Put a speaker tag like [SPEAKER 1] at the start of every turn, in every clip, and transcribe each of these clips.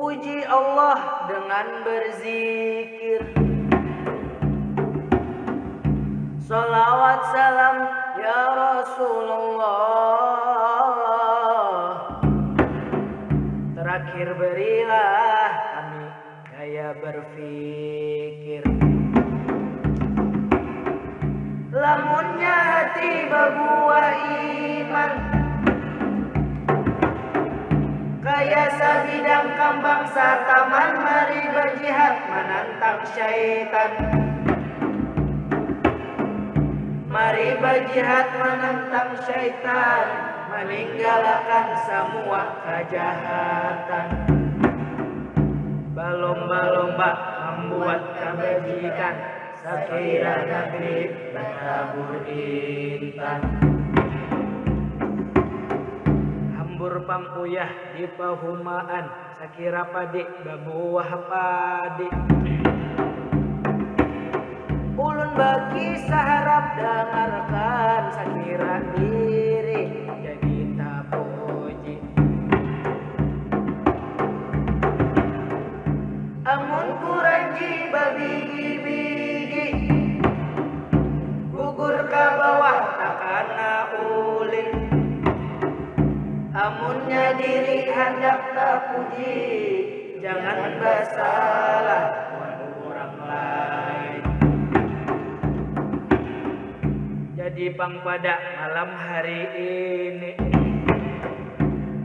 [SPEAKER 1] Puji Allah dengan berzikir, salawat salam ya Rasulullah. Terakhir berilah kami daya berfikir, lamunnya hati babuah iman, kaya sabidang kambang sataman, mari berjihad menantang syaitan. Mari berjihad menentang syaitan, meninggalkan semua kejahatan. Berlomba-lomba membuat kebajikan, sekira negeri bertabur intan. Hambur panguyah di pahumaan, sekira padi babuah padi. Ulun bagi saharap dengarkan, sekira diri jadi tapuji. Amun kuranji babigi-bigi, gugur ke bawah takana ulin. Amunnya diri hendak terpuji, jangan bersalah orang lain. Jadi pang pada malam hari ini,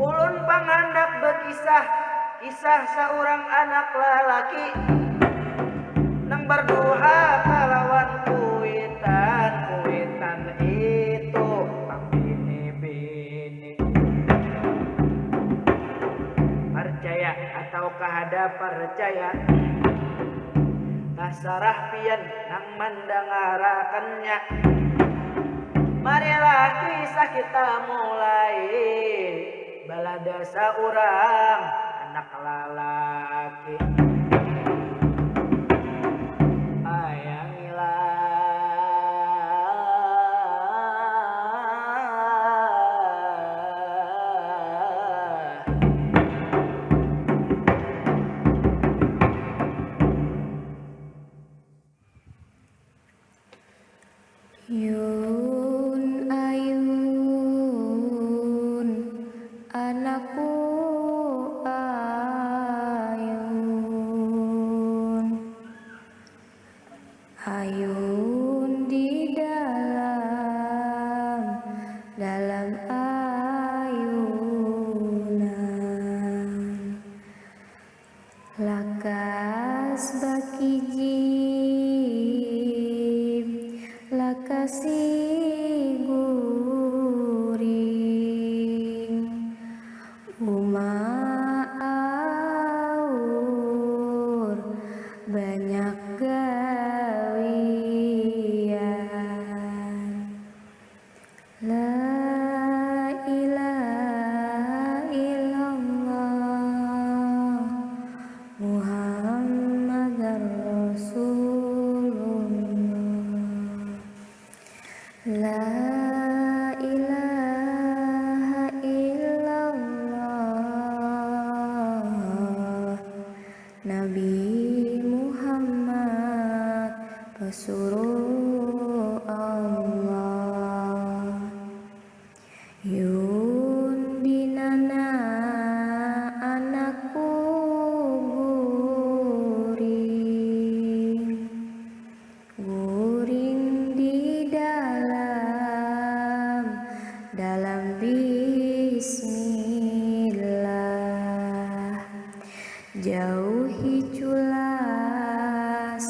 [SPEAKER 1] ulun panghandak berkisah, kisah seorang anak lelaki nang berduha kalawan kuitan. Kuitan itu pang bini-bini. Percaya ataukah ada percaya, kasarah pian nang mendengarakannya. Marilah kisah kita mulai, balada seorang anak lelaki.
[SPEAKER 2] Yun ayun anakku ayun, ayun di dalam ayunan, lakas bakijib lakasi guring, umaur banyak gawian. La ilaha illallah Muhammadar Rasulullah. La ilaha illallah Nabi Muhammad pesuruh Allah. Yun dinana anakku guring, guring di dalam bismillah. Jauhi culas,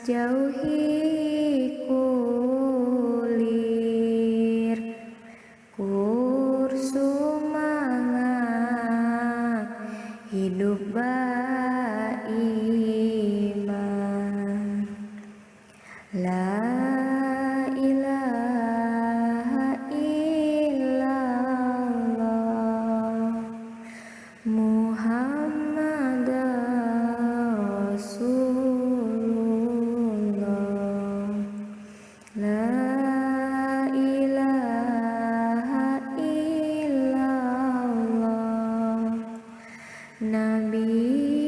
[SPEAKER 2] jauhi kulir, kursumangat hidup beriman. La ilaha illallah Muhammad Rasulullah. La ilaha illallah Nabi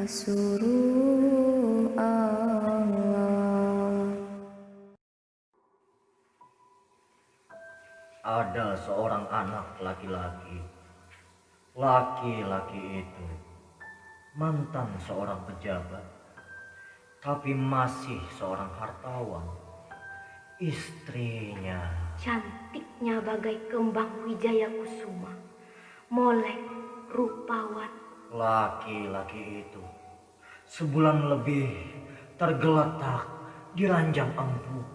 [SPEAKER 2] suruh Allah.
[SPEAKER 3] Ada seorang anak laki-laki. Laki-laki itu mantan seorang pejabat, tapi masih seorang hartawan. Istrinya
[SPEAKER 4] Cantiknya bagai kembang wijaya kusuma, molek, rupawan.
[SPEAKER 3] laki-laki itu sebulan lebih tergeletak di ranjang empuk,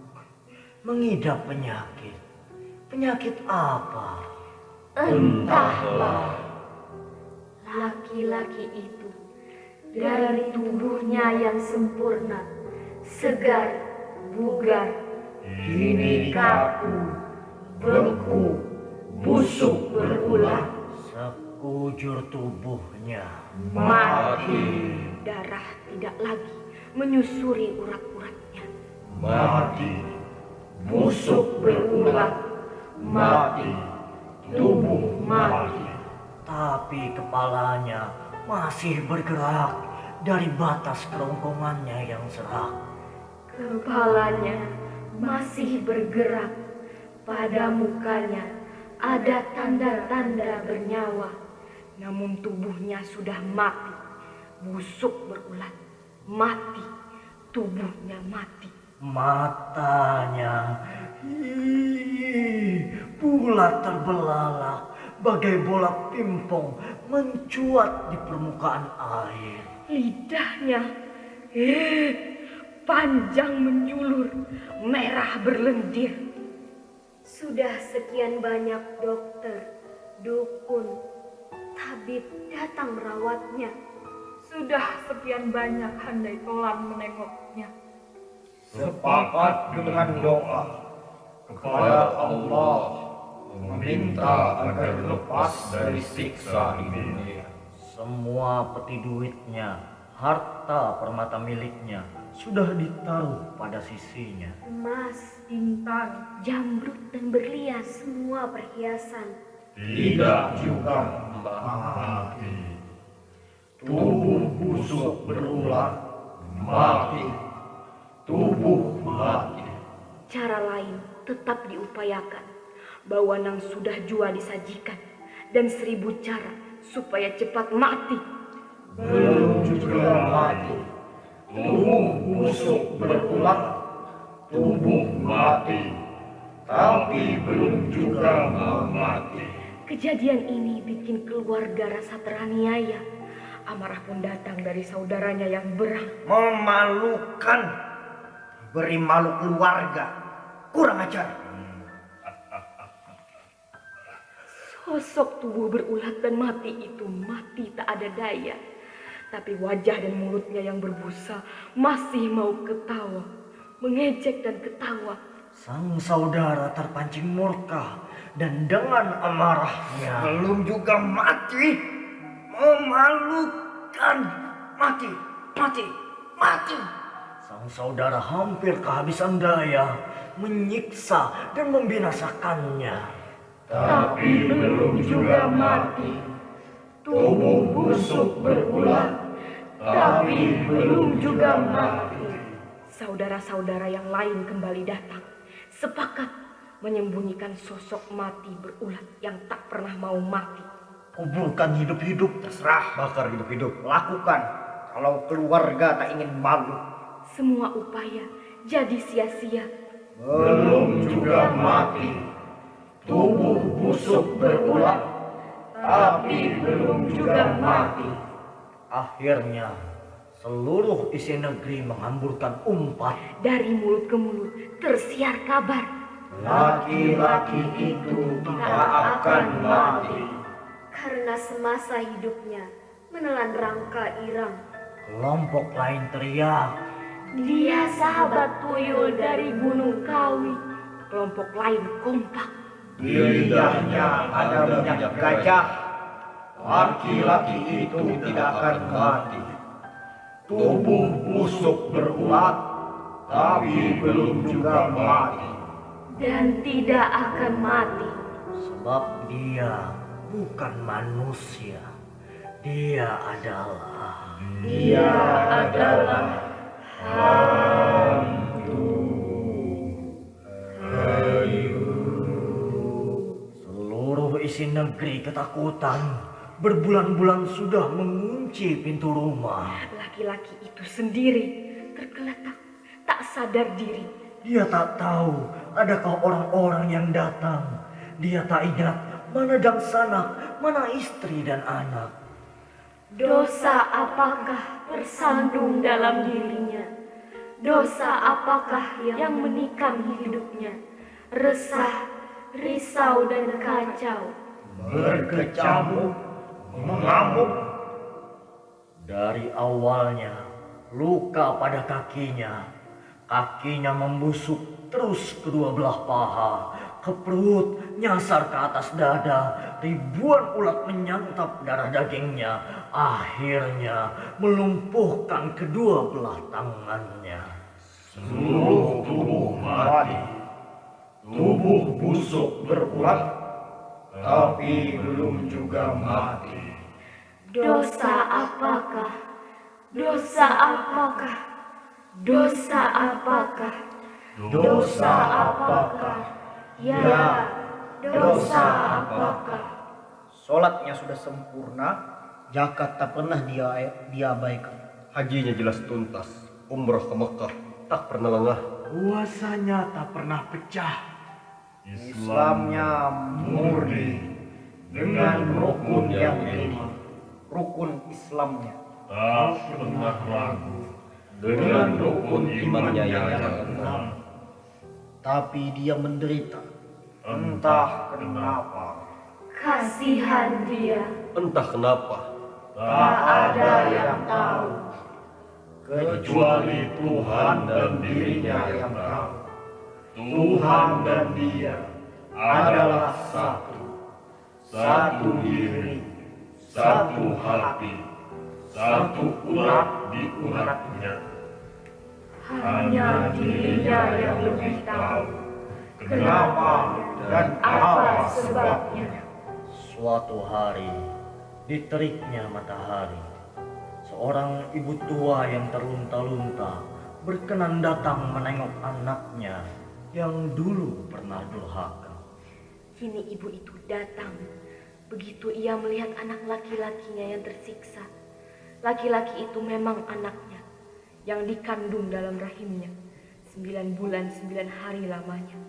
[SPEAKER 3] mengidap penyakit. Penyakit apa?
[SPEAKER 4] Entahlah. Laki-laki itu dari tubuhnya yang sempurna, segar, bugar, kini kaku, beku, busuk berulah,
[SPEAKER 3] Sekujur tubuhnya
[SPEAKER 4] mati. Darah tidak lagi menyusuri urat-uratnya.
[SPEAKER 5] Mati, busuk berulang, mati, tubuh mati.
[SPEAKER 3] tapi kepalanya masih bergerak dari batas kerongkongannya yang serak.
[SPEAKER 4] Kepalanya masih bergerak, pada mukanya ada tanda-tanda bernyawa, namun tubuhnya sudah mati, busuk berulat, mati, tubuhnya mati.
[SPEAKER 3] Matanya bulat terbelalak bagai bola pimpong mencuat di permukaan air.
[SPEAKER 4] Lidahnya panjang menjulur, merah berlendir. Sudah sekian banyak dokter, dukun, tabib datang merawatnya. Sudah sekian banyak handai tolan menengoknya.
[SPEAKER 5] Sepakat dengan doa kepada Allah, meminta agar lepas dari siksa di dunia.
[SPEAKER 3] Semua peti duitnya, harta permata miliknya sudah ditaruh pada sisinya.
[SPEAKER 4] Emas, bintang, jamrut dan berlian, semua perhiasan.
[SPEAKER 5] Tidak juga mati. Tubuh busuk berulang, mati. Tubuh mati.
[SPEAKER 4] Cara lain tetap diupayakan. Bawanang sudah jua disajikan, dan 1000 cara supaya cepat mati.
[SPEAKER 5] Belum juga mati. Tubuh busuk berulang, tubuh mati. Tapi belum juga mau mati.
[SPEAKER 4] Kejadian ini bikin keluarga rasa teraniaya. Amarah pun datang dari saudaranya yang berang.
[SPEAKER 1] Memalukan. Beri malu keluarga. Kurang ajar.
[SPEAKER 4] Sosok tubuh berulat dan mati itu mati tak ada daya. Tapi wajah dan mulutnya yang berbusa masih mau ketawa, mengejek dan ketawa.
[SPEAKER 3] Sang saudara terpancing murka dan dengan amarahnya
[SPEAKER 1] Belum juga mati. Memalukan. Mati. Mati. Mati.
[SPEAKER 3] sang saudara hampir kehabisan daya menyiksa dan membinasakannya.
[SPEAKER 5] Tapi belum juga mati. Tubuh busuk berulang, tapi belum juga mati.
[SPEAKER 4] Saudara-saudara yang lain kembali datang, sepakat menyembunyikan sosok mati berulat yang tak pernah mau mati.
[SPEAKER 3] Kuburkan hidup-hidup.
[SPEAKER 1] Terserah. Bakar hidup-hidup. Lakukan. Kalau keluarga tak ingin malu.
[SPEAKER 4] Semua upaya jadi sia-sia.
[SPEAKER 5] Belum juga mati. Tubuh busuk berulang, tapi belum juga mati.
[SPEAKER 3] Akhirnya seluruh isi negeri menghamburkan umpat.
[SPEAKER 4] Dari mulut ke mulut tersiar kabar.
[SPEAKER 5] Laki-laki itu tak akan mati.
[SPEAKER 4] Karena semasa hidupnya menelan rangka irang.
[SPEAKER 3] Kelompok lain teriak.
[SPEAKER 4] Dia sahabat tuyul dari Gunung Kawi. Kelompok lain kompak.
[SPEAKER 5] Di lidahnya ada minyak gajah. Laki-laki itu tidak akan mati. Tubuh busuk berulat, tapi belum juga mati.
[SPEAKER 4] Dan tidak akan mati.
[SPEAKER 3] Sebab dia bukan manusia. Dia adalah
[SPEAKER 4] Dia adalah
[SPEAKER 3] Seluruh isi negeri ketakutan. Berbulan-bulan sudah mengunci pintu rumah.
[SPEAKER 4] Laki-laki itu sendiri tergeletak, tak sadar diri.
[SPEAKER 3] Dia tak tahu adakah orang-orang yang datang. Dia tak ingat mana dan sanak, mana istri dan anak.
[SPEAKER 4] Dosa apakah tersandung dalam dirinya? Dosa apakah yang menikam hidupnya? Resah, risau dan kacau.
[SPEAKER 1] Berkecamuk, mengamuk.
[SPEAKER 3] Dari awalnya luka pada kakinya. Kakinya membusuk terus kedua belah paha. Ke perut, nyasar ke atas dada. Ribuan ulat menyantap darah dagingnya. Akhirnya melumpuhkan kedua belah tangannya.
[SPEAKER 5] Seluruh tubuh mati. Tubuh busuk berulat, tapi belum juga mati.
[SPEAKER 4] Dosa apakah? Dosa apakah? Dosa apakah? Dosa apakah? Ya, dosa apakah?
[SPEAKER 1] Sholatnya sudah sempurna, zakat tak pernah diabaikan.
[SPEAKER 6] Hajinya jelas tuntas, umroh ke Mekah tak pernah lengah.
[SPEAKER 3] Puasanya tak pernah pecah.
[SPEAKER 1] Islamnya murni dengan rukun yang ini, rukun Islamnya.
[SPEAKER 5] Tak pernah ragu
[SPEAKER 6] Dengan rukun imannya yang keenam.
[SPEAKER 1] Tapi dia menderita, entah kenapa.
[SPEAKER 4] Kasihan dia,
[SPEAKER 6] Entah kenapa,
[SPEAKER 4] tak ada yang tahu.
[SPEAKER 5] kecuali Tuhan dan dirinya yang tahu. Tuhan dan dia adalah satu. Satu diri, satu hati, satu urat di uratnya.
[SPEAKER 4] Hanya dirinya yang lebih tahu.
[SPEAKER 1] Kenapa dan
[SPEAKER 4] Apa sebabnya?
[SPEAKER 3] Suatu hari, di teriknya matahari, seorang ibu tua yang terlunta-lunta berkenan datang menengok anaknya yang dulu pernah durhaka.
[SPEAKER 4] Kini ibu itu datang. Begitu ia melihat anak laki-lakinya yang tersiksa. Laki-laki itu memang anaknya yang dikandung dalam rahimnya 9 bulan 9 hari lamanya.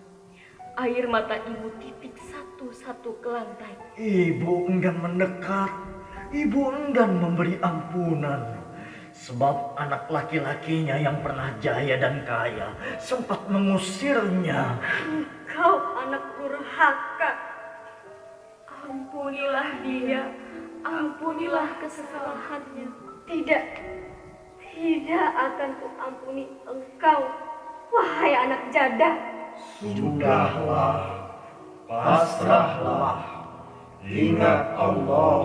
[SPEAKER 4] Air mata ibu titik satu-satu ke lantai.
[SPEAKER 3] Ibu enggan mendekat, ibu enggan memberi ampunan. Sebab anak laki-lakinya yang pernah jaya dan kaya sempat mengusirnya.
[SPEAKER 4] Kau anak durhaka. Ampunilah dia, ampunilah kesalahannya. Tidak, tidak akan kuampuni engkau, wahai anak jadah.
[SPEAKER 5] Sudahlah, pasrahlah, ingat Allah.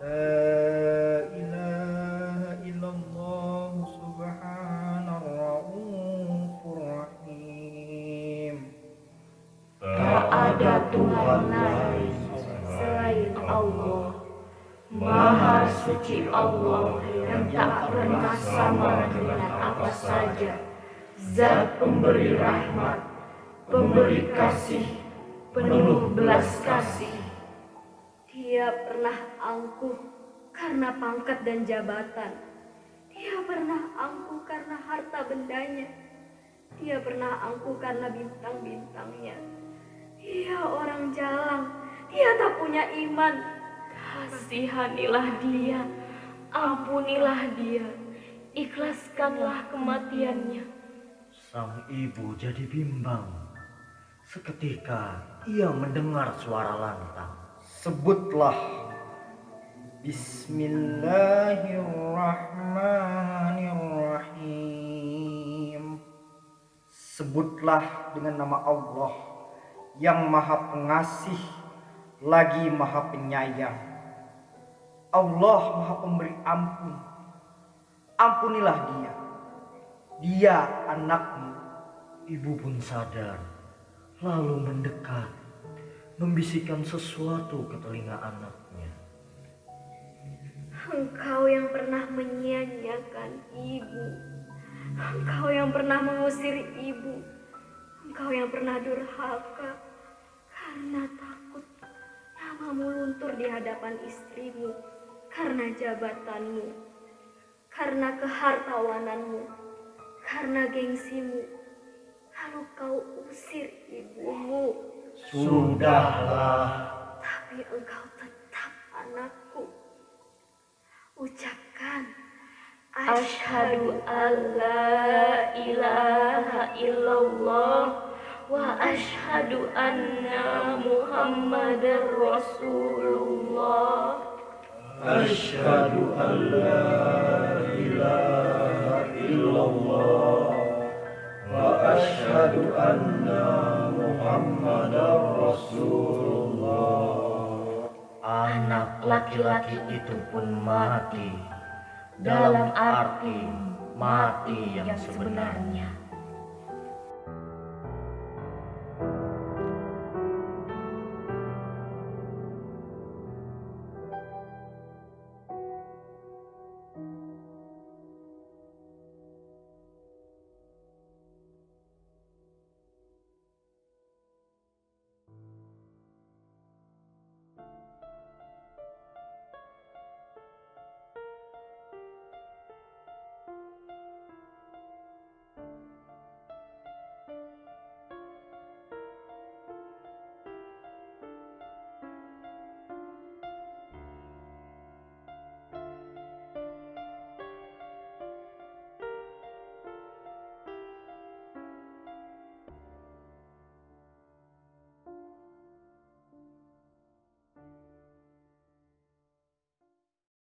[SPEAKER 1] La ilaha illallah subhanarraufur rahim.
[SPEAKER 4] Tak ada Tuhan lain selain Allah. Maha suci Allah yang tak pernah sama dengan apa saja. Zat pemberi rahmat, pemberi kasih, penuh belas kasih. Dia pernah angkuh karena pangkat dan jabatan. Dia pernah angkuh karena harta bendanya. Dia pernah angkuh karena bintang-bintangnya. Dia orang jalang, dia tak punya iman. Kasihanilah dia, ampunilah dia, ikhlaskanlah kematiannya.
[SPEAKER 3] Sang ibu jadi bimbang. Seketika ia mendengar suara lantang.
[SPEAKER 1] Sebutlah Bismillahirrahmanirrahim. Sebutlah dengan nama Allah yang maha pengasih lagi maha penyayang. Allah maha pemberi ampun. Ampunilah dia. Dia anakmu.
[SPEAKER 3] Ibu pun sadar, lalu mendekat, membisikkan sesuatu ke telinga anaknya.
[SPEAKER 4] Engkau yang pernah menyia-nyiakan ibu. Engkau yang pernah mengusir ibu. Engkau yang pernah durhaka karena takut namamu luntur di hadapan istrimu, karena jabatanmu, karena kehartawananmu, karena gengsimu. Lalu kau usir ibumu.
[SPEAKER 3] Sudahlah.
[SPEAKER 4] Tapi engkau tetap anakku. Ucapkan, asyhadu alla ilaha illallah wa asyhadu anna Muhammadar Rasulullah.
[SPEAKER 3] Asyhadu an la ilaha illallah wa asyhadu anna Muhammadar Rasulullah. Anak laki-laki itu pun mati, dalam arti mati yang sebenarnya.